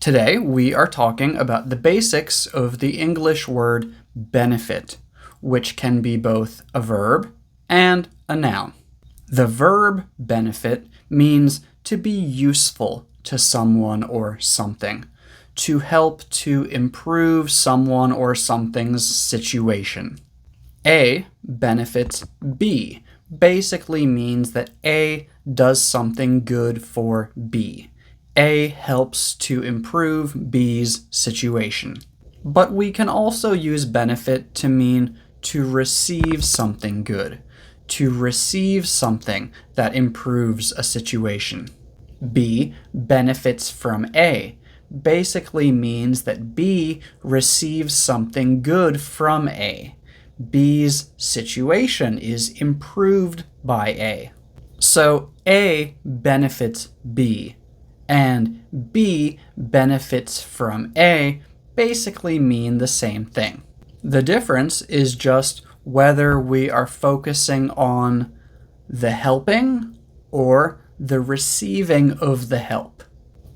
Today we are talking about the basics of the English word benefit, which can be both a verb and a noun. The verb benefit means to be useful to someone or something, to help to improve someone or something's situation. A benefits B basically means that A does something good for B. A helps to improve B's situation. But we can also use benefit to mean to receive something good, to receive something that improves a situation. B benefits from A basically means that B receives something good from A. B's situation is improved by A. So A benefits B, and B benefits from A basically mean the same thing. The difference is just whether we are focusing on the helping or the receiving of the help.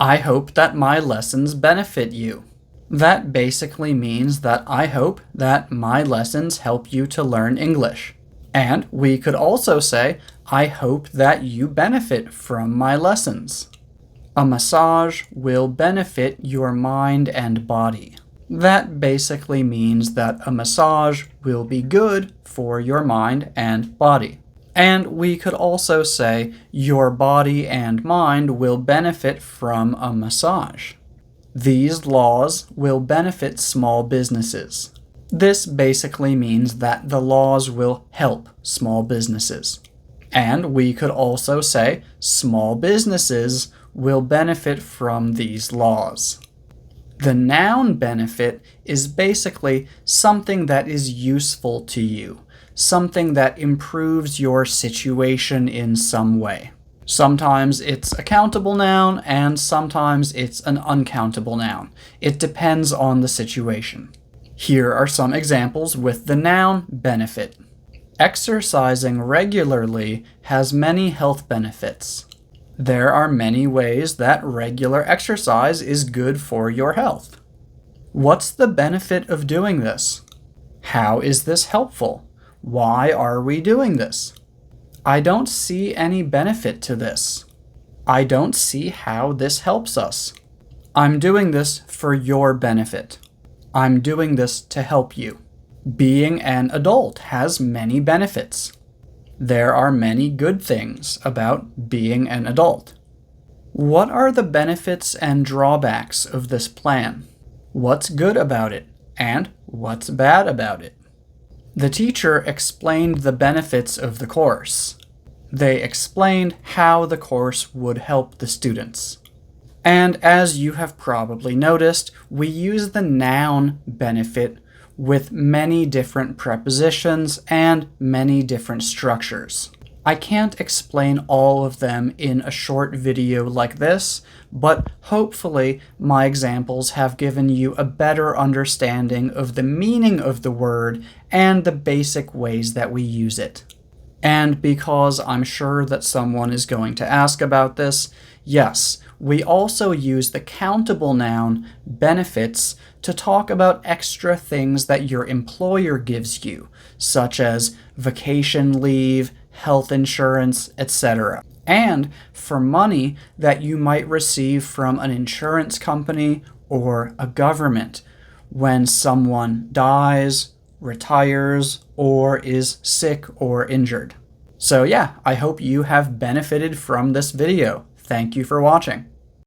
I hope that my lessons benefit you. That basically means that I hope that my lessons help you to learn English. And we could also say, I hope that you benefit from my lessons. A massage will benefit your mind and body. That basically means that a massage will be good for your mind and body. And we could also say, your body and mind will benefit from a massage. These laws will benefit small businesses. This basically means that the laws will help small businesses. And we could also say small businesses will benefit from these laws. The noun benefit is basically something that is useful to you, something that improves your situation in some way. Sometimes it's a countable noun, and sometimes it's an uncountable noun. It depends on the situation. Here are some examples with the noun benefit. Exercising regularly has many health benefits. There are many ways that regular exercise is good for your health. What's the benefit of doing this? How is this helpful? Why are we doing this? I don't see any benefit to this. I don't see how this helps us. I'm doing this for your benefit. I'm doing this to help you. Being an adult has many benefits. There are many good things about being an adult. What are the benefits and drawbacks of this plan? What's good about it, and what's bad about it? The teacher explained the benefits of the course. They explained how the course would help the students. And as you have probably noticed, we use the noun benefit with many different prepositions and many different structures. I can't explain all of them in a short video like this, but hopefully my examples have given you a better understanding of the meaning of the word and the basic ways that we use it. And because I'm sure that someone is going to ask about this, yes, we also use the countable noun benefits to talk about extra things that your employer gives you, such as vacation leave, health insurance, etc. And for money that you might receive from an insurance company or a government when someone dies, retires, or is sick or injured. So yeah, I hope you have benefited from this video. Thank you for watching.